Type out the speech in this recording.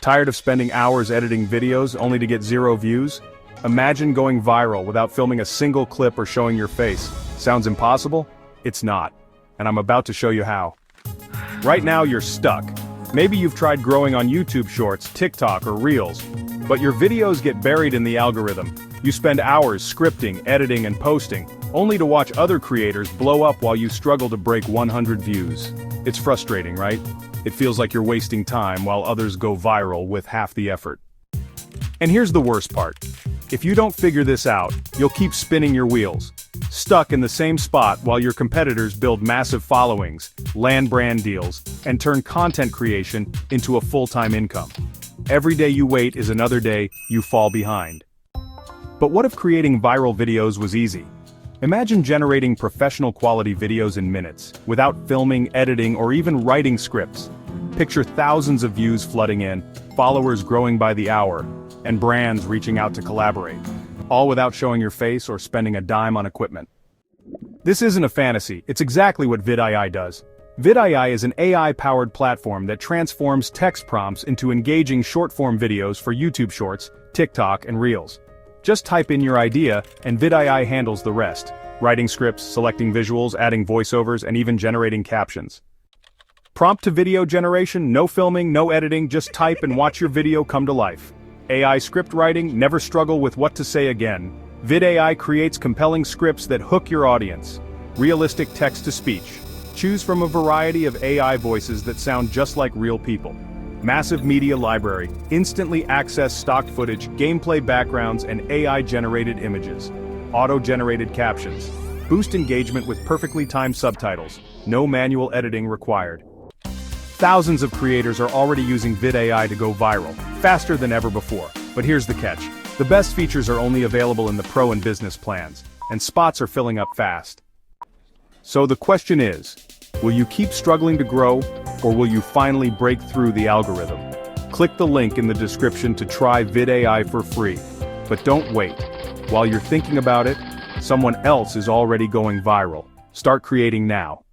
Tired of spending hours editing videos only to get 0 views? Imagine going viral without filming a single clip or showing your face. Sounds impossible? It's not. And I'm about to show you how. Right now you're stuck. Maybe you've tried growing on YouTube Shorts, TikTok, or Reels, but your videos get buried in the algorithm. You spend hours scripting, editing, and posting, only to watch other creators blow up while you struggle to break 100 views. It's frustrating, right? It feels like you're wasting time while others go viral with half the effort. And here's the worst part. If you don't figure this out, you'll keep spinning your wheels, stuck in the same spot while your competitors build massive followings, land brand deals, and turn content creation into a full-time income. Every day you wait is another day you fall behind. But what if creating viral videos was easy? Imagine generating professional quality videos in minutes, without filming, editing, or even writing scripts. Picture thousands of views flooding in, followers growing by the hour, and brands reaching out to collaborate, all without showing your face or spending a dime on equipment. This isn't a fantasy, it's exactly what Vid.AI does. Vid.AI is an AI-powered platform that transforms text prompts into engaging short-form videos for YouTube Shorts, TikTok, and Reels. Just type in your idea, and Vid.AI handles the rest, writing scripts, selecting visuals, adding voiceovers, and even generating captions. Prompt-to-video generation, no filming, no editing, just type and watch your video come to life. AI script writing, never struggle with what to say again. Vid.AI creates compelling scripts that hook your audience. Realistic text-to-speech. Choose from a variety of AI voices that sound just like real people. Massive media library, instantly access stock footage, gameplay backgrounds, and AI-generated images. Auto-generated captions. Boost engagement with perfectly timed subtitles. No manual editing required. Thousands of creators are already using Vid.AI to go viral, faster than ever before. But here's the catch. The best features are only available in the Pro and Business plans, and spots are filling up fast. So the question is, will you keep struggling to grow, or will you finally break through the algorithm? Click the link in the description to try Vid.AI for free. But don't wait. While you're thinking about it, someone else is already going viral. Start creating now.